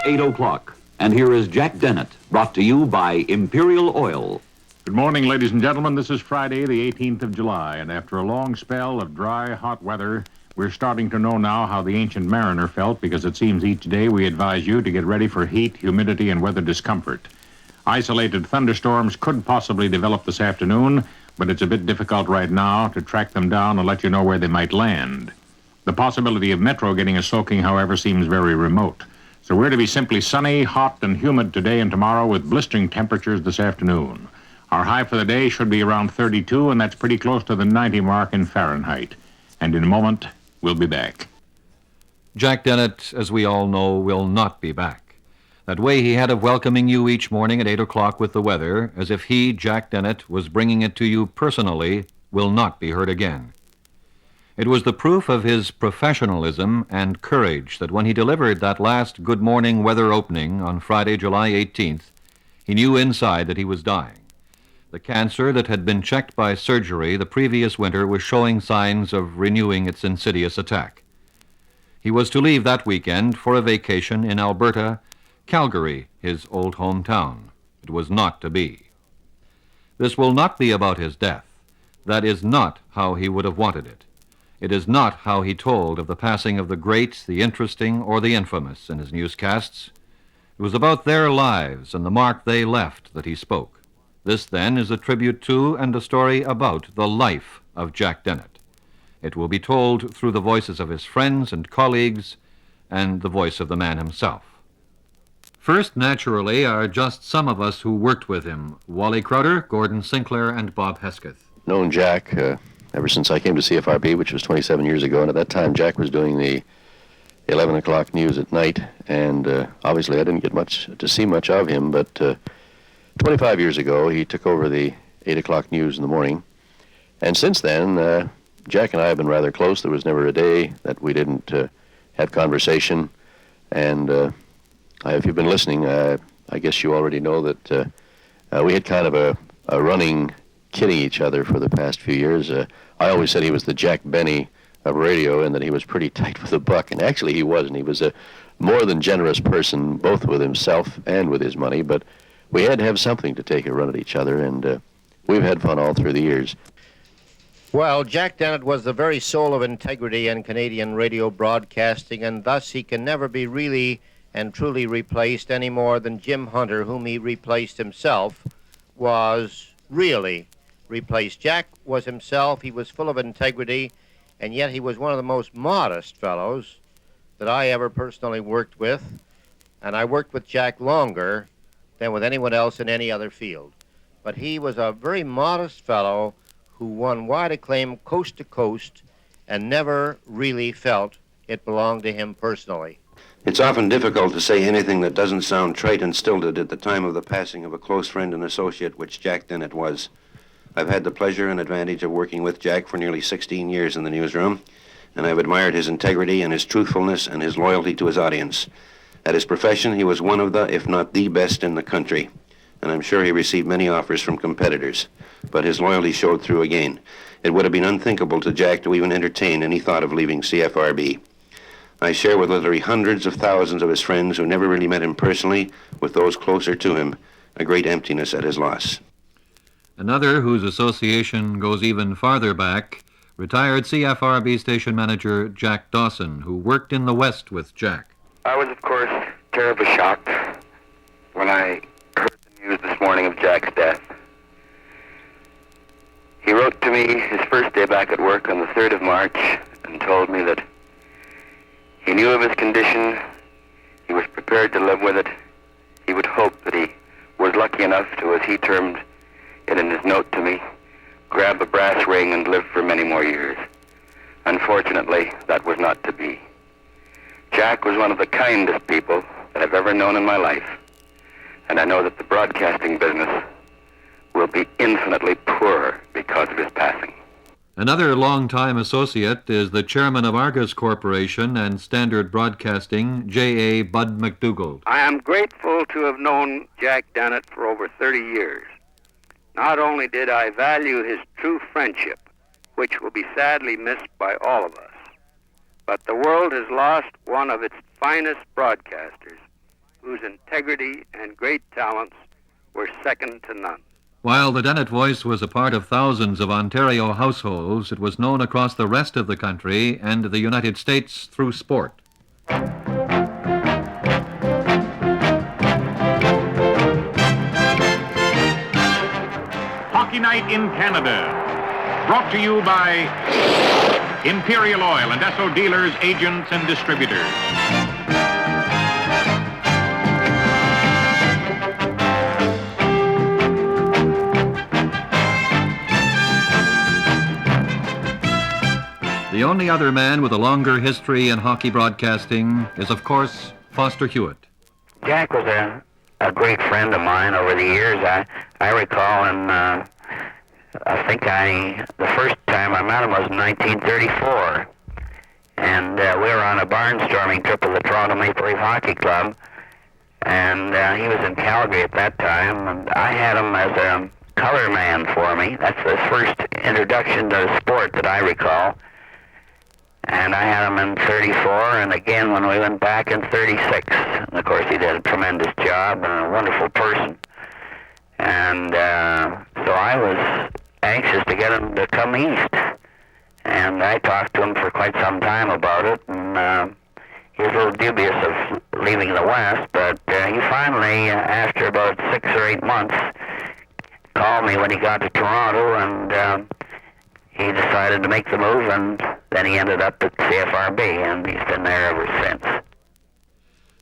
8 o'clock. And here is Jack Dennett, brought to you by Imperial Oil. Good morning, ladies and gentlemen. This is Friday, the 18th of July, and after a long spell of dry, hot weather, we're starting to know now how the ancient mariner felt, because it seems each day we advise you to get ready for heat, humidity, and weather discomfort. Isolated thunderstorms could possibly develop this afternoon, but it's a bit difficult right now to track them down and let you know where they might land. The possibility of Metro getting a soaking, however, seems very remote. So we're to be simply sunny, hot, and humid today and tomorrow with blistering temperatures this afternoon. Our high for the day should be around 32, and that's pretty close to the 90 mark in Fahrenheit. And in a moment, we'll be back. Jack Dennett, as we all know, will not be back. That way he had of welcoming you each morning at 8 o'clock with the weather, as if he, Jack Dennett, was bringing it to you personally, will not be heard again. It was the proof of his professionalism and courage that when he delivered that last Good Morning Weather opening on Friday, July 18th, he knew inside that he was dying. The cancer that had been checked by surgery the previous winter was showing signs of renewing its insidious attack. He was to leave that weekend for a vacation in Alberta, Calgary, his old hometown. It was not to be. This will not be about his death. That is not how he would have wanted it. It is not how he told of the passing of the great, the interesting, or the infamous in his newscasts. It was about their lives and the mark they left that he spoke. This, then, is a tribute to and a story about the life of Jack Dennett. It will be told through the voices of his friends and colleagues and the voice of the man himself. First, naturally, are just some of us who worked with him: Wally Crowder, Gordon Sinclair, and Bob Hesketh. Known Jack ever since I came to CFRB, which was 27 years ago, and at that time Jack was doing the 11 o'clock news at night, and obviously I didn't get to see much of him, but 25 years ago, he took over the 8 o'clock news in the morning. And since then, Jack and I have been rather close. There was never a day that we didn't have conversation. And if you've been listening, I guess you already know that we had kind of a running kidding each other for the past few years. I always said he was the Jack Benny of radio and that he was pretty tight with the buck. And actually he wasn't. He was a more than generous person, both with himself and with his money. But we had to have something to take a run at each other, and we've had fun all through the years. Well, Jack Dennett was the very soul of integrity in Canadian radio broadcasting, and thus he can never be really and truly replaced any more than Jim Hunter, whom he replaced himself, was really replaced. Jack was himself. He was full of integrity, and yet he was one of the most modest fellows that I ever personally worked with, and I worked with Jack longer than with anyone else in any other field. But he was a very modest fellow who won wide acclaim coast to coast and never really felt it belonged to him personally. It's often difficult to say anything that doesn't sound trite and stilted at the time of the passing of a close friend and associate, which Jack Dennett was. I've had the pleasure and advantage of working with Jack for nearly 16 years in the newsroom, and I've admired his integrity and his truthfulness and his loyalty to his audience. At his profession, he was one of the, if not the best in the country, and I'm sure he received many offers from competitors, but his loyalty showed through again. It would have been unthinkable to Jack to even entertain any thought of leaving CFRB. I share with literally hundreds of thousands of his friends who never really met him personally, with those closer to him, a great emptiness at his loss. Another whose association goes even farther back, retired CFRB station manager Jack Dawson, who worked in the West with Jack. I was, of course, terribly shocked when I heard the news this morning of Jack's death. He wrote to me his first day back at work on the 3rd of March and told me that he knew of his condition, he was prepared to live with it, he would hope that he was lucky enough to, as he termed it in his note to me, grab a brass ring and live for many more years. Unfortunately, that was not to be. Jack was one of the kindest people that I've ever known in my life, and I know that the broadcasting business will be infinitely poorer because of his passing. Another longtime associate is the chairman of Argus Corporation and Standard Broadcasting, J.A. Bud McDougald. I am grateful to have known Jack Dennett for over 30 years. Not only did I value his true friendship, which will be sadly missed by all of us, but the world has lost one of its finest broadcasters whose integrity and great talents were second to none. While the Dennett voice was a part of thousands of Ontario households, it was known across the rest of the country and the United States through sport. Hockey Night in Canada. Brought to you by Imperial Oil and Esso dealers, agents, and distributors. The only other man with a longer history in hockey broadcasting is, of course, Foster Hewitt. Jack was a great friend of mine over the years. I recall him, the first time I met him was in 1934. And we were on a barnstorming trip with the Toronto Maple Leaf Hockey Club. And he was in Calgary at that time. And I had him as a color man for me. That's the first introduction to the sport that I recall. And I had him in 34, and again when we went back in 36. And of course, he did a tremendous job and a wonderful person. And so I was anxious to get him to come east. And I talked to him for quite some time about it, and he was a little dubious of leaving the West, but he finally, after about 6 or 8 months, called me when he got to Toronto, and he decided to make the move, and then he ended up at CFRB, and he's been there ever since.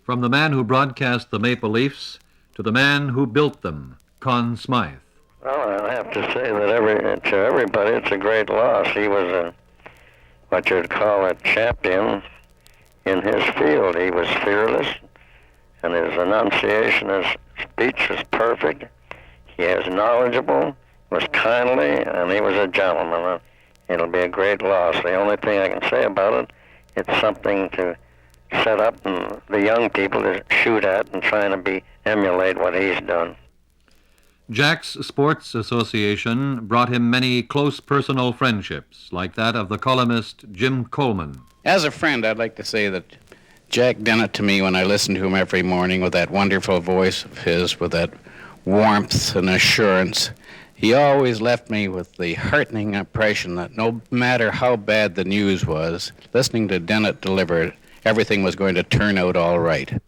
From the man who broadcast the Maple Leafs to the man who built them, Conn Smythe. Well, I have to say that to everybody, it's a great loss. He was what you'd call a champion in his field. He was fearless, and his enunciation, his speech was perfect. He was knowledgeable, was kindly, and he was a gentleman. It'll be a great loss. The only thing I can say about it, it's something to set up and the young people to shoot at and trying to emulate what he's done. Jack's sports association brought him many close personal friendships, like that of the columnist Jim Coleman. As a friend, I'd like to say that Jack Dennett, to me, when I listened to him every morning with that wonderful voice of his, with that warmth and assurance, he always left me with the heartening impression that no matter how bad the news was, listening to Dennett deliver it, everything was going to turn out all right.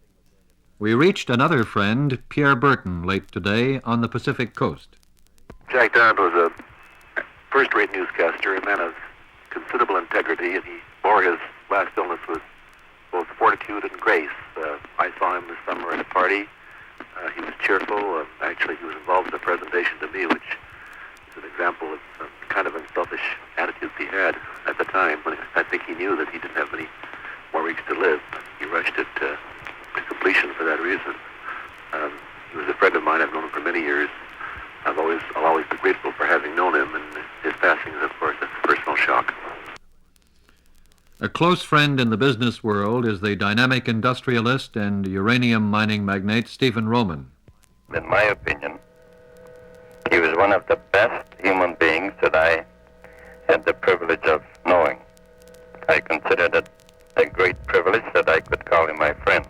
We reached another friend, Pierre Burton, late today on the Pacific Coast. Jack Dennett was a first-rate newscaster, a man of considerable integrity, and he bore his last illness with both fortitude and grace. I saw him this summer at a party. He was cheerful. Actually, he was involved in a presentation to me, which is an example of some kind of unselfish attitudes he had at the time. When I think he knew that he didn't have many more weeks to live. He rushed it to completion for that reason. He was a friend of mine. I've known him for many years. I'll always be grateful for having known him, and his passing is, of course, a personal shock. A close friend in the business world is the dynamic industrialist and uranium mining magnate Stephen Roman. In my opinion, he was one of the best human beings that I had the privilege of knowing. I considered it a great privilege that I could call him my friend.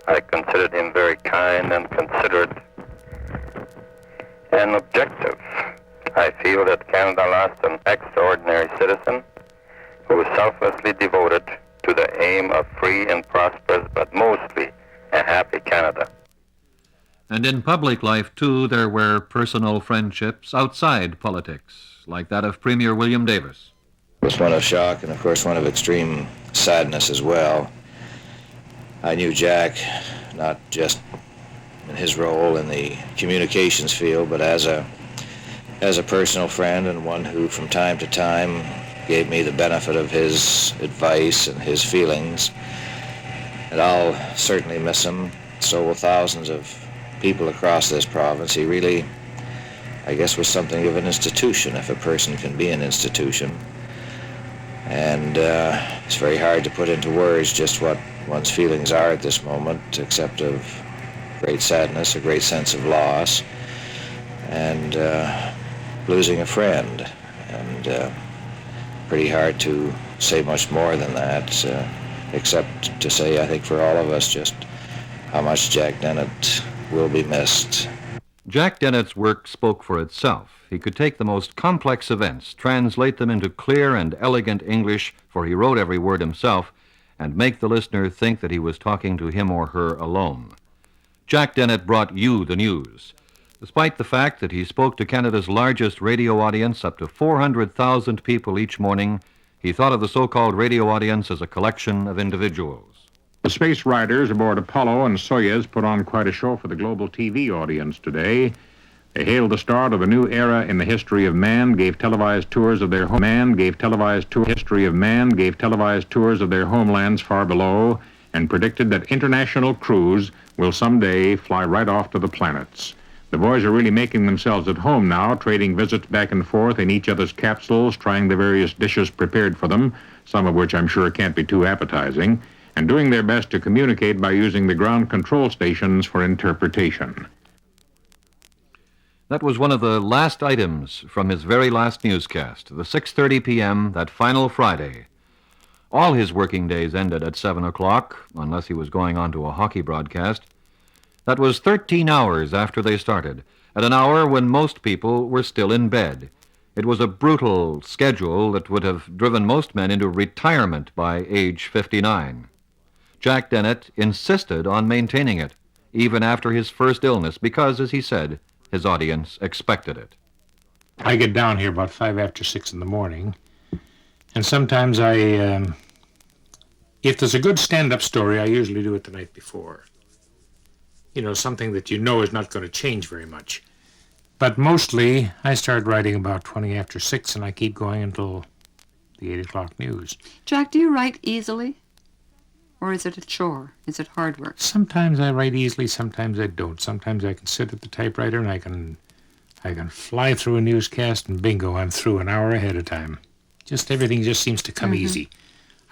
I considered him very kind and considerate and objective. I feel that Canada lost an extraordinary citizen who was selflessly devoted to the aim of free and prosperous, but mostly a happy Canada. And in public life, too, there were personal friendships outside politics, like that of Premier William Davis. It was one of shock and, of course, one of extreme sadness as well. I knew Jack not just in his role in the communications field, but as a personal friend and one who from time to time gave me the benefit of his advice and his feelings. And I'll certainly miss him. So will thousands of people across this province. He really, I guess, was something of an institution, if a person can be an institution. And it's very hard to put into words just what one's feelings are at this moment, except of great sadness, a great sense of loss, and losing a friend. And pretty hard to say much more than that, except to say, I think for all of us, just how much Jack Dennett will be missed. Jack Dennett's work spoke for itself. He could take the most complex events, translate them into clear and elegant English, for he wrote every word himself, and make the listener think that he was talking to him or her alone. Jack Dennett brought you the news. Despite the fact that he spoke to Canada's largest radio audience, up to 400,000 people each morning, he thought of the so-called radio audience as a collection of individuals. The space riders aboard Apollo and Soyuz put on quite a show for the global TV audience today. They hailed the start of a new era in the history of man, gave televised tours of their homelands far below, and predicted that international crews will someday fly right off to the planets. The boys are really making themselves at home now, trading visits back and forth in each other's capsules, trying the various dishes prepared for them, some of which I'm sure can't be too appetizing, and doing their best to communicate by using the ground control stations for interpretation. That was one of the last items from his very last newscast, the 6:30 p.m., that final Friday. All his working days ended at 7 o'clock, unless he was going on to a hockey broadcast. That was 13 hours after they started, at an hour when most people were still in bed. It was a brutal schedule that would have driven most men into retirement by age 59. Jack Dennett insisted on maintaining it, even after his first illness, because, as he said, his audience expected it. I get down here about 5 after 6 in the morning, and sometimes if there's a good stand-up story, I usually do it the night before. You know, something that you know is not going to change very much. But mostly, I start writing about 20 after 6, and I keep going until the 8 o'clock news. Jack, do you write easily? Or is it a chore? Is it hard work? Sometimes I write easily, sometimes I don't. Sometimes I can sit at the typewriter and I can fly through a newscast and bingo, I'm through an hour ahead of time. Just everything just seems to come easy.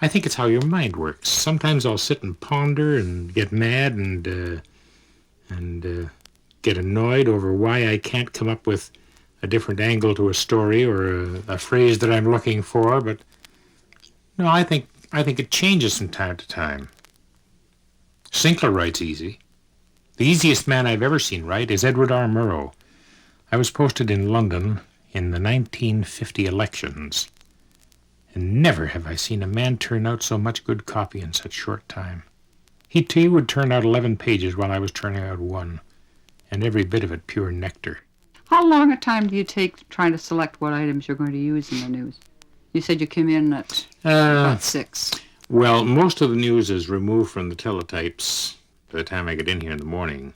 I think it's how your mind works. Sometimes I'll sit and ponder and get mad and get annoyed over why I can't come up with a different angle to a story or a phrase that I'm looking for. But no, I think it changes from time to time. Sinclair writes easy. The easiest man I've ever seen write is Edward R. Murrow. I was posted in London in the 1950 elections, and never have I seen a man turn out so much good copy in such short time. He too would turn out 11 pages while I was turning out one, and every bit of it pure nectar. How long a time do you take trying to select what items you're going to use in the news? You said you came in at about 6. Well, most of the news is removed from the teletypes by the time I get in here in the morning,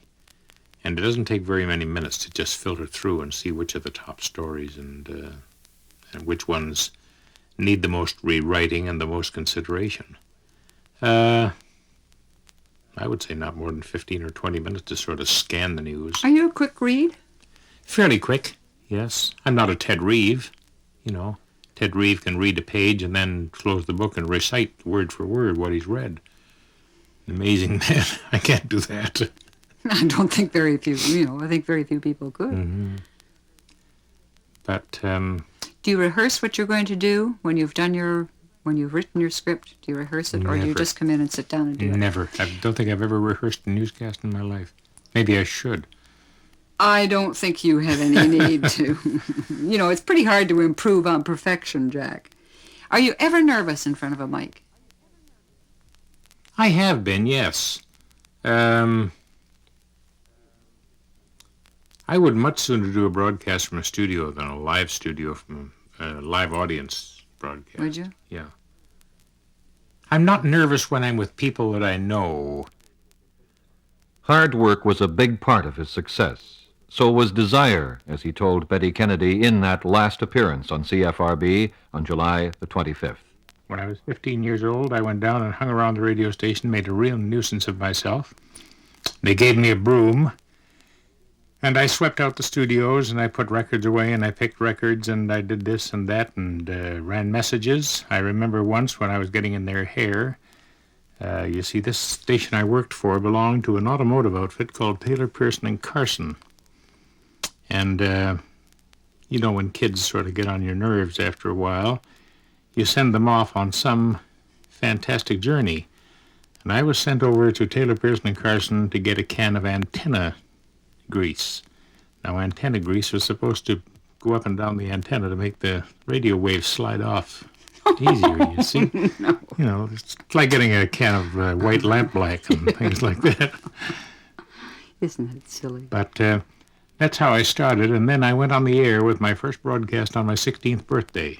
and it doesn't take very many minutes to just filter through and see which are the top stories and which ones need the most rewriting and the most consideration. I would say not more than 15 or 20 minutes to sort of scan the news. Are you a quick read? Fairly quick, yes. I'm not a Ted Reeve, you know. Ted Reeve can read a page and then close the book and recite word for word what he's read. An amazing man. I can't do that. I don't think very few, I think very few people could. Mm-hmm. But, do you rehearse what you're going to do when you've written your script? Do you rehearse it, or do you just come in and sit down and do it? Never. I don't think I've ever rehearsed a newscast in my life. Maybe I should. I don't think you have any need to. It's pretty hard to improve on perfection, Jack. Are you ever nervous in front of a mic? I have been, yes. I would much sooner do a broadcast from a studio than a live studio from a live audience broadcast. Would you? Yeah. I'm not nervous when I'm with people that I know. Hard work was a big part of his success. So was desire, as he told Betty Kennedy in that last appearance on CFRB on July the 25th. When I was 15 years old, I went down and hung around the radio station, made a real nuisance of myself. They gave me a broom, and I swept out the studios, and I put records away, and I picked records, and I did this and that, and ran messages. I remember once when I was getting in their hair, you see, this station I worked for belonged to an automotive outfit called Taylor, Pearson & Carson. And, when kids sort of get on your nerves after a while, you send them off on some fantastic journey. And I was sent over to Taylor, Pearson, and Carson to get a can of antenna grease. Now, antenna grease was supposed to go up and down the antenna to make the radio waves slide off easier, you see. No. You know, it's like getting a can of white lampblack and things like that. Isn't it silly? But that's how I started, and then I went on the air with my first broadcast on my 16th birthday.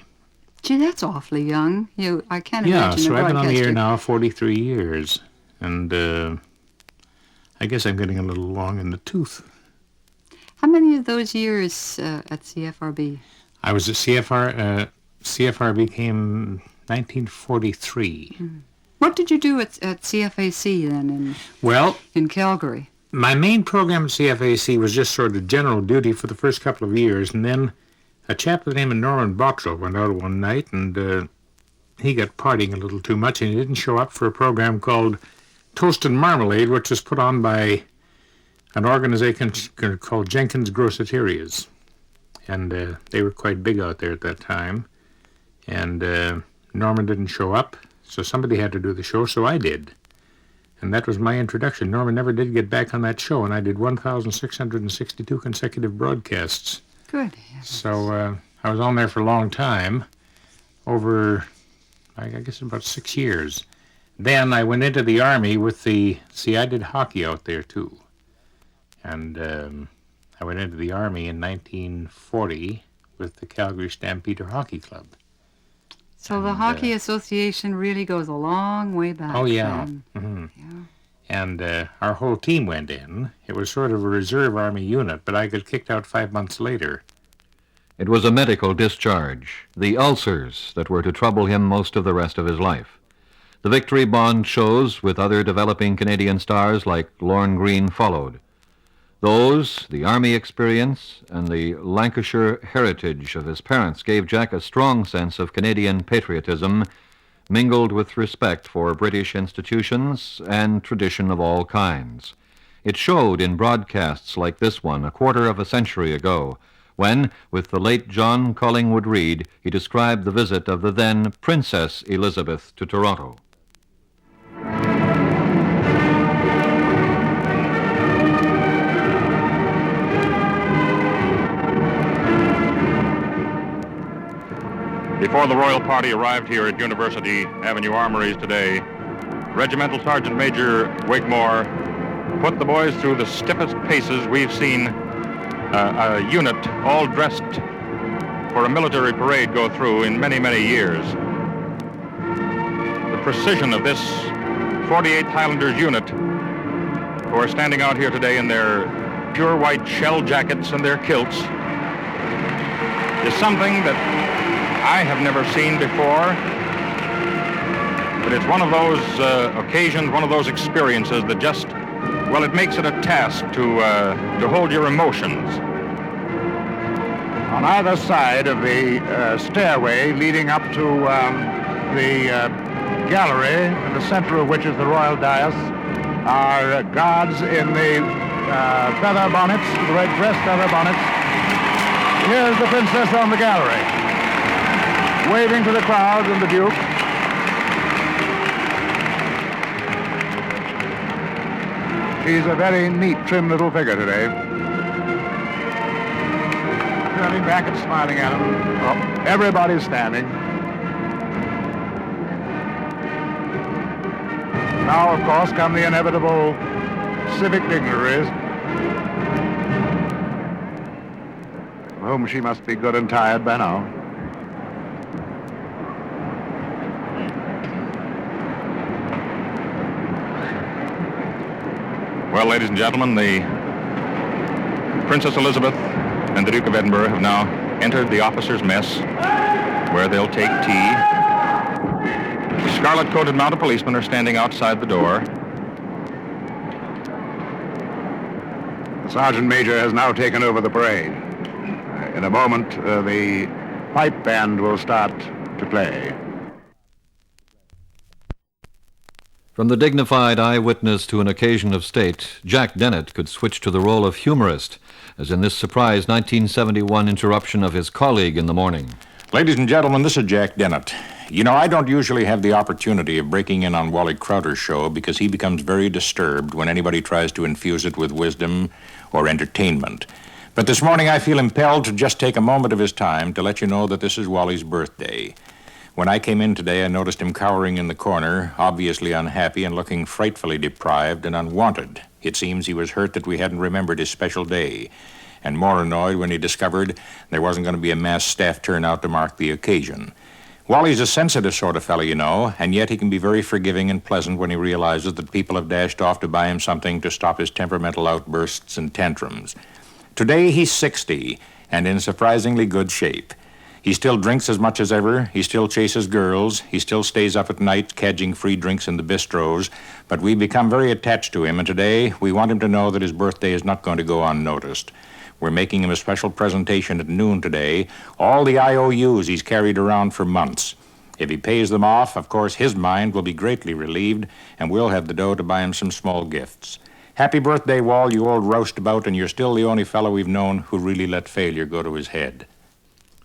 Gee, that's awfully young. I can't Yeah, imagine so a I've been on the air broadcaster. now 43 years, and I guess I'm getting a little long in the tooth. How many of those years at CFRB? I was at CFRB came 1943. What did you do at CFAC then Well, in Calgary? my main program at CFAC was just sort of general duty for the first couple of years, and then a chap by the name of Norman Boxall went out one night, and he got partying a little too much, and he didn't show up for a program called Toast and Marmalade, which was put on by an organization called Jenkins Groceterias. And they were quite big out there at that time. And Norman didn't show up, so somebody had to do the show, so I did. And that was my introduction. Norman never did get back on that show, and I did 1,662 consecutive broadcasts. Good. So I was on there for a long time, over, I guess, about 6 years. Then I went into the Army with I did hockey out there, too. And I went into the Army in 1940 with the Calgary Stampeder Hockey Club. So the Hockey Association really goes a long way back. Oh, yeah. then. Mm-hmm. Yeah. And our whole team went in. It was sort of a reserve Army unit, but I got kicked out 5 months later. It was a medical discharge, the ulcers that were to trouble him most of the rest of his life. The Victory Bond shows with other developing Canadian stars like Lorne Greene followed. Those, the Army experience, and the Lancashire heritage of his parents gave Jack a strong sense of Canadian patriotism, mingled with respect for British institutions and tradition of all kinds. It showed in broadcasts like this one a quarter of a century ago, when, with the late John Collingwood Reed, he described the visit of the then Princess Elizabeth to Toronto. Before the royal party arrived here at University Avenue Armories today, Regimental Sergeant Major Wigmore put the boys through the stiffest paces we've seen a unit all dressed for a military parade go through in many, many years. The precision of this 48th Highlanders unit, who are standing out here today in their pure white shell jackets and their kilts, is something that I have never seen before, but it's one of those occasions, one of those experiences that just, well, it makes it a task to hold your emotions. On either side of the stairway leading up to the gallery, in the center of which is the royal dais, are guards in the feather bonnets, the red dress feather bonnets. Here's the princess on the gallery, waving to the crowd and the Duke. She's a very neat, trim little figure today. Turning back and smiling at him. Oh, everybody's standing. Now, of course, come the inevitable civic dignitaries, whom she must be good and tired by now. Well, ladies and gentlemen, the Princess Elizabeth and the Duke of Edinburgh have now entered the officers' mess, where they'll take tea. The scarlet-coated mounted policemen are standing outside the door. The Sergeant Major has now taken over the parade. In a moment, the pipe band will start to play. From the dignified eyewitness to an occasion of state, Jack Dennett could switch to the role of humorist, as in this surprise 1971 interruption of his colleague in the morning. Ladies and gentlemen, this is Jack Dennett. You know, I don't usually have the opportunity of breaking in on Wally Crowder's show because he becomes very disturbed when anybody tries to infuse it with wisdom or entertainment. But this morning I feel impelled to just take a moment of his time to let you know that this is Wally's birthday. When I came in today, I noticed him cowering in the corner, obviously unhappy and looking frightfully deprived and unwanted. It seems he was hurt that we hadn't remembered his special day, and more annoyed when he discovered there wasn't going to be a mass staff turnout to mark the occasion. Wally's a sensitive sort of fellow, you know, and yet he can be very forgiving and pleasant when he realizes that people have dashed off to buy him something to stop his temperamental outbursts and tantrums. Today he's 60 and in surprisingly good shape. He still drinks as much as ever, he still chases girls, he still stays up at night cadging free drinks in the bistros, but we've become very attached to him, and today we want him to know that his birthday is not going to go unnoticed. We're making him a special presentation at noon today, all the IOUs he's carried around for months. If he pays them off, of course, his mind will be greatly relieved, and we'll have the dough to buy him some small gifts. Happy birthday, Wall, you old roustabout, and you're still the only fellow we've known who really let failure go to his head.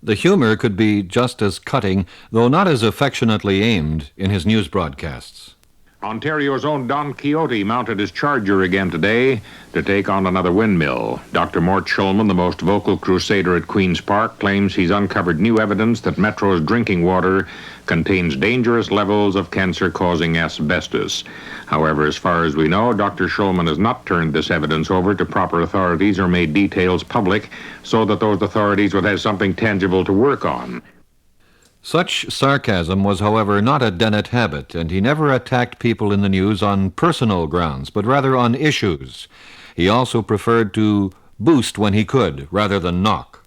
The humor could be just as cutting, though not as affectionately aimed, in his news broadcasts. Ontario's own Don Quixote mounted his charger again today to take on another windmill. Dr. Mort Schulman, the most vocal crusader at Queen's Park, claims he's uncovered new evidence that Metro's drinking water contains dangerous levels of cancer-causing asbestos. However, as far as we know, Dr. Schulman has not turned this evidence over to proper authorities or made details public so that those authorities would have something tangible to work on. Such sarcasm was, however, not a Dennett habit, and he never attacked people in the news on personal grounds, but rather on issues. He also preferred to boost when he could, rather than knock.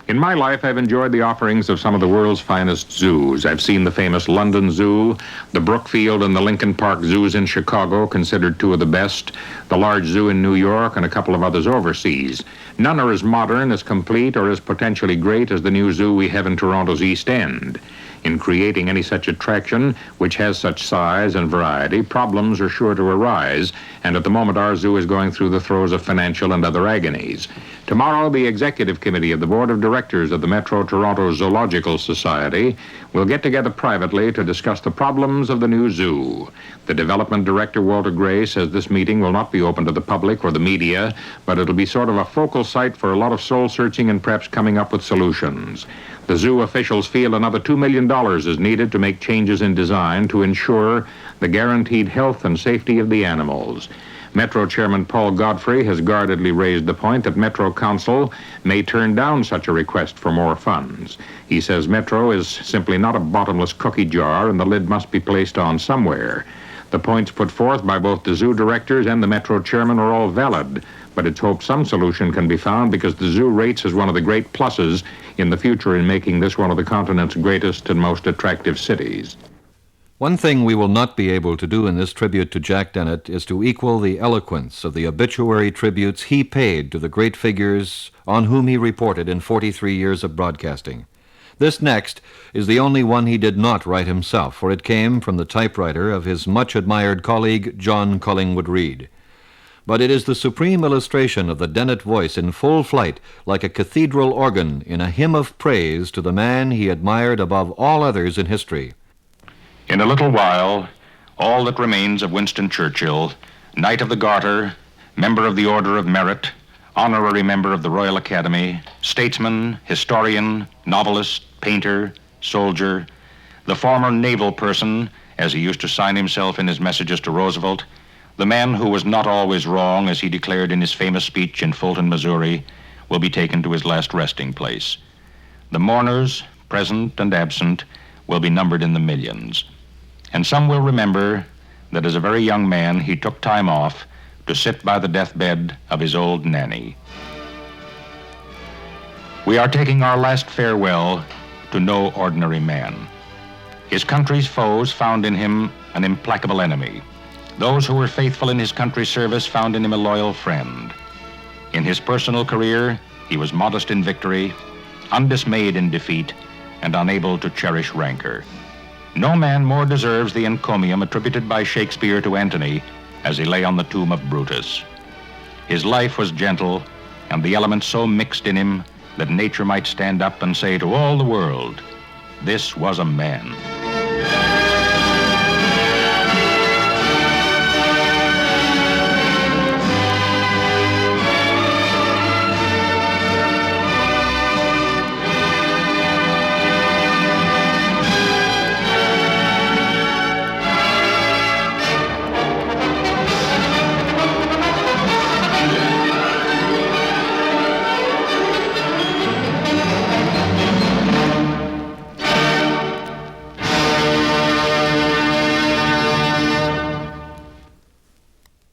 In my life, I've enjoyed the offerings of some of the world's finest zoos. I've seen the famous London Zoo, the Brookfield and the Lincoln Park zoos in Chicago, considered two of the best, the large zoo in New York, and a couple of others overseas. None are as modern, as complete, or as potentially great as the new zoo we have in Toronto's East End. In creating any such attraction, which has such size and variety, problems are sure to arise, and at the moment our zoo is going through the throes of financial and other agonies. Tomorrow, the Executive Committee of the Board of Directors of the Metro Toronto Zoological Society will get together privately to discuss the problems of the new zoo. The Development Director, Walter Gray, says this meeting will not be open to the public or the media, but it'll be sort of a focal site for a lot of soul-searching and perhaps coming up with solutions. The zoo officials feel another $2 million is needed to make changes in design to ensure the guaranteed health and safety of the animals. Metro Chairman Paul Godfrey has guardedly raised the point that Metro Council may turn down such a request for more funds. He says Metro is simply not a bottomless cookie jar and the lid must be placed on somewhere. The points put forth by both the zoo directors and the Metro chairman are all valid, but it's hoped some solution can be found because the zoo rates as one of the great pluses in the future in making this one of the continent's greatest and most attractive cities. One thing we will not be able to do in this tribute to Jack Dennett is to equal the eloquence of the obituary tributes he paid to the great figures on whom he reported in 43 years of broadcasting. This next is the only one he did not write himself, for it came from the typewriter of his much-admired colleague, John Collingwood Reed. But it is the supreme illustration of the Dennett voice in full flight, like a cathedral organ in a hymn of praise to the man he admired above all others in history. In a little while, all that remains of Winston Churchill, Knight of the Garter, member of the Order of Merit, honorary member of the Royal Academy, statesman, historian, novelist, painter, soldier, the former naval person, as he used to sign himself in his messages to Roosevelt, the man who was not always wrong, as he declared in his famous speech in Fulton, Missouri, will be taken to his last resting place. The mourners, present and absent, will be numbered in the millions. And some will remember that as a very young man, he took time off to sit by the deathbed of his old nanny. We are taking our last farewell to no ordinary man. His country's foes found in him an implacable enemy. Those who were faithful in his country's service found in him a loyal friend. In his personal career, he was modest in victory, undismayed in defeat, and unable to cherish rancor. No man more deserves the encomium attributed by Shakespeare to Antony as he lay on the tomb of Brutus. His life was gentle, and the elements so mixed in him that nature might stand up and say to all the world, "This was a man."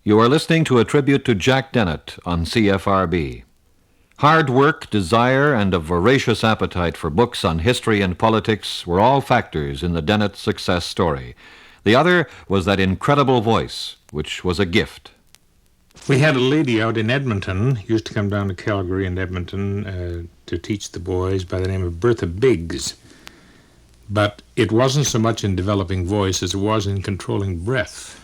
You are listening to a tribute to Jack Dennett on CFRB. Hard work, desire, and a voracious appetite for books on history and politics were all factors in the Dennett success story. The other was that incredible voice, which was a gift. We had a lady out in Edmonton, used to come down to Calgary and Edmonton to teach the boys, by the name of Bertha Biggs. But it wasn't so much in developing voice as it was in controlling breath.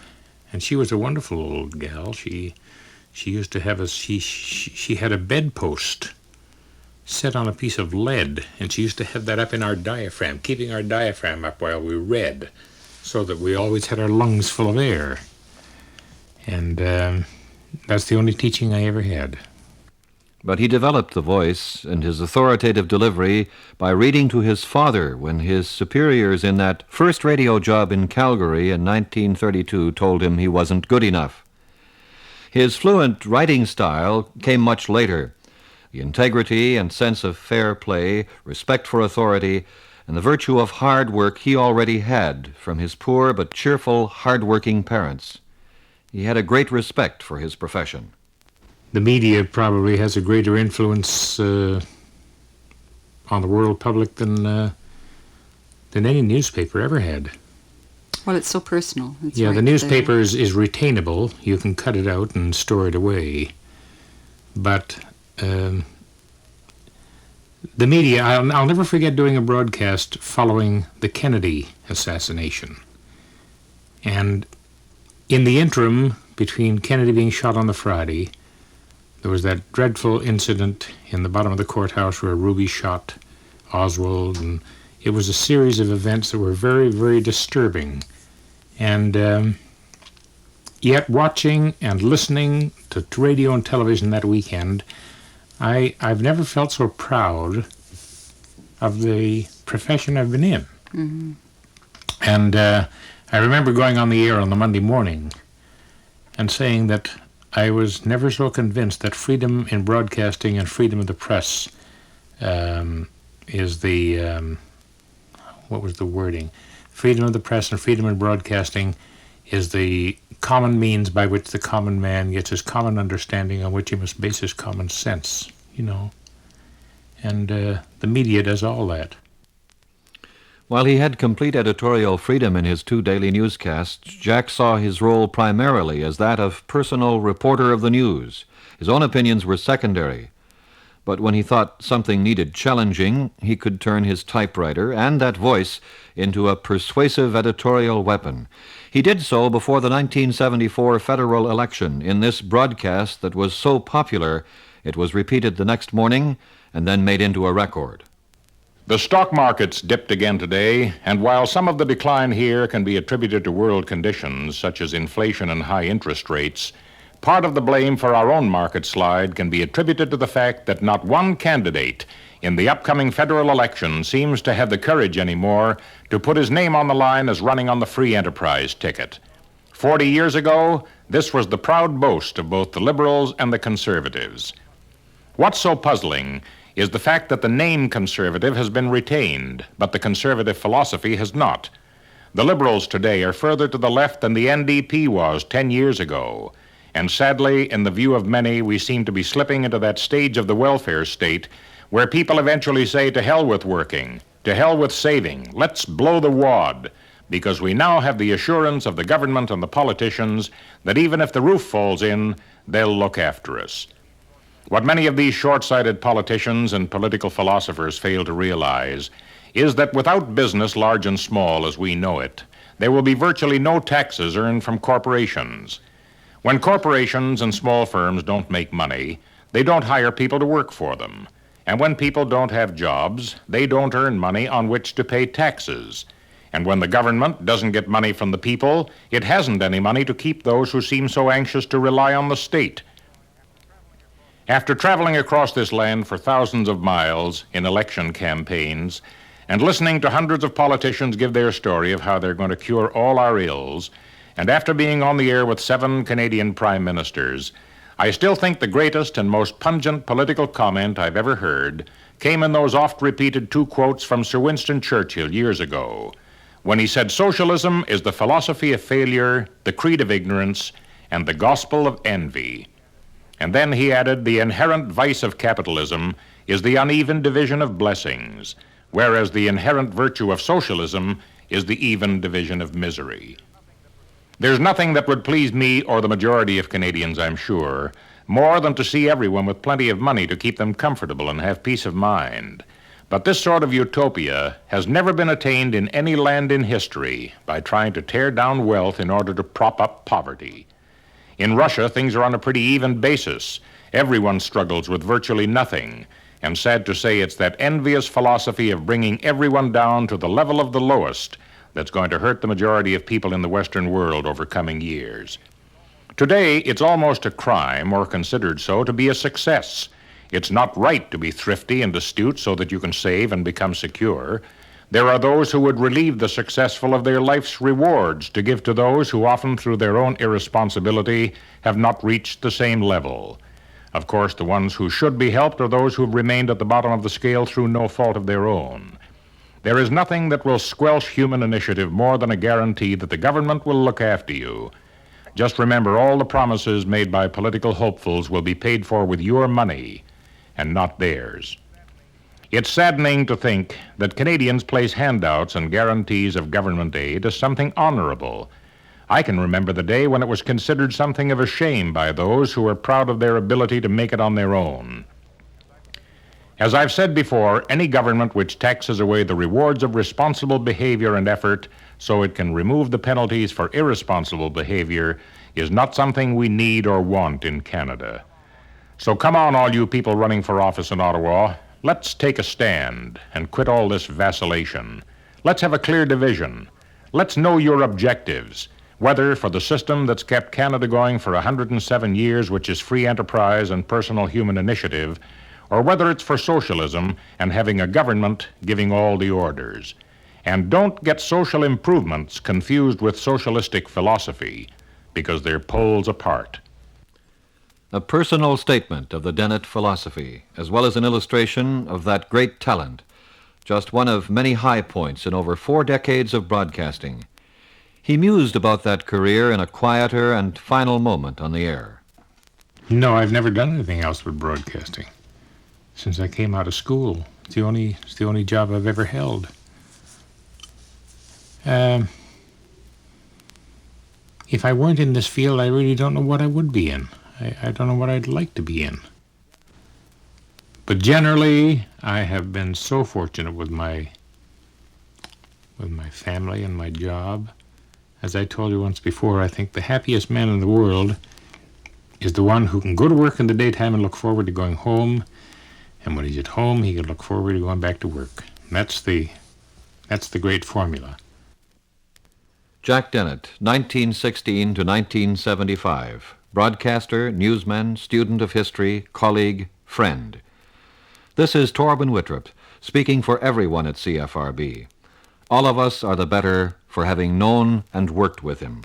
And she was a wonderful old gal. She used to have she had a bedpost set on a piece of lead, and she used to have that up in our diaphragm, keeping our diaphragm up while we read, so that we always had our lungs full of air. And that's the only teaching I ever had. But he developed the voice and his authoritative delivery by reading to his father when his superiors in that first radio job in Calgary in 1932 told him he wasn't good enough. His fluent writing style came much later. The integrity and sense of fair play, respect for authority, and the virtue of hard work he already had from his poor but cheerful, hard-working parents. He had a great respect for his profession. The media probably has a greater influence on the world public than any newspaper ever had. Well, it's so personal. It's yeah, right the newspaper there. is retainable. You can cut it out and store it away. But the media, I'll never forget doing a broadcast following the Kennedy assassination. And in the interim between Kennedy being shot on the Friday, there was that dreadful incident in the bottom of the courthouse where Ruby shot Oswald, and it was a series of events that were very, very disturbing. And yet watching and listening to radio and television that weekend, I've never felt so proud of the profession I've been in. Mm-hmm. And I remember going on the air on the Monday morning and saying that I was never so convinced that freedom in broadcasting and freedom of the press is the, what was the wording? Freedom of the press and freedom in broadcasting is the common means by which the common man gets his common understanding on which he must base his common sense, you know. And the media does all that. While he had complete editorial freedom in his 2 daily newscasts, Jack saw his role primarily as that of personal reporter of the news. His own opinions were secondary. But when he thought something needed challenging, he could turn his typewriter and that voice into a persuasive editorial weapon. He did so before the 1974 federal election in this broadcast that was so popular it was repeated the next morning and then made into a record. The stock markets dipped again today, and while some of the decline here can be attributed to world conditions such as inflation and high interest rates, part of the blame for our own market slide can be attributed to the fact that not one candidate in the upcoming federal election seems to have the courage anymore to put his name on the line as running on the free enterprise ticket. 40 years ago, this was the proud boast of both the liberals and the conservatives. What's so puzzling is the fact that the name conservative has been retained, but the conservative philosophy has not. The liberals today are further to the left than the NDP was 10 years ago. And sadly, in the view of many, we seem to be slipping into that stage of the welfare state where people eventually say, to hell with working, to hell with saving, let's blow the wad, because we now have the assurance of the government and the politicians that even if the roof falls in, they'll look after us. What many of these short-sighted politicians and political philosophers fail to realize is that without business, large and small as we know it, there will be virtually no taxes earned from corporations. When corporations and small firms don't make money, they don't hire people to work for them. And when people don't have jobs, they don't earn money on which to pay taxes. And when the government doesn't get money from the people, it hasn't any money to keep those who seem so anxious to rely on the state. After traveling across this land for thousands of miles in election campaigns and listening to hundreds of politicians give their story of how they're going to cure all our ills, and after being on the air with 7 Canadian prime ministers, I still think the greatest and most pungent political comment I've ever heard came in those oft-repeated 2 quotes from Sir Winston Churchill years ago, when he said socialism is the philosophy of failure, the creed of ignorance, and the gospel of envy. And then he added, the inherent vice of capitalism is the uneven division of blessings, whereas the inherent virtue of socialism is the even division of misery. There's nothing that would please me or the majority of Canadians, I'm sure, more than to see everyone with plenty of money to keep them comfortable and have peace of mind. But this sort of utopia has never been attained in any land in history by trying to tear down wealth in order to prop up poverty. In Russia, things are on a pretty even basis. Everyone struggles with virtually nothing. And sad to say, it's that envious philosophy of bringing everyone down to the level of the lowest that's going to hurt the majority of people in the Western world over coming years. Today, it's almost a crime, or considered so, to be a success. It's not right to be thrifty and astute so that you can save and become secure. There are those who would relieve the successful of their life's rewards to give to those who often, through their own irresponsibility, have not reached the same level. Of course, the ones who should be helped are those who have remained at the bottom of the scale through no fault of their own. There is nothing that will squelch human initiative more than a guarantee that the government will look after you. Just remember, all the promises made by political hopefuls will be paid for with your money and not theirs. It's saddening to think that Canadians place handouts and guarantees of government aid as something honorable. I can remember the day when it was considered something of a shame by those who were proud of their ability to make it on their own. As I've said before, any government which taxes away the rewards of responsible behavior and effort so it can remove the penalties for irresponsible behavior is not something we need or want in Canada. So come on, all you people running for office in Ottawa. Let's take a stand and quit all this vacillation. Let's have a clear division. Let's know your objectives, whether for the system that's kept Canada going for 107 years, which is free enterprise and personal human initiative, or whether it's for socialism and having a government giving all the orders. And don't get social improvements confused with socialistic philosophy, because they're poles apart. A personal statement of the Dennett philosophy, as well as an illustration of that great talent, just one of many high points in over 4 decades of broadcasting. He mused about that career in a quieter and final moment on the air. No, I've never done anything else but broadcasting. Since I came out of school, it's the only job I've ever held. If I weren't in this field, I really don't know what I would be in. I don't know what I'd like to be in. But generally, I have been so fortunate with my family and my job. As I told you once before, I think the happiest man in the world is the one who can go to work in the daytime and look forward to going home, and when he's at home, he can look forward to going back to work. That's the great formula. Jack Dennett, 1916 to 1975. Broadcaster, newsman, student of history, colleague, friend. This is Torben Wittrup, speaking for everyone at CFRB. All of us are the better for having known and worked with him.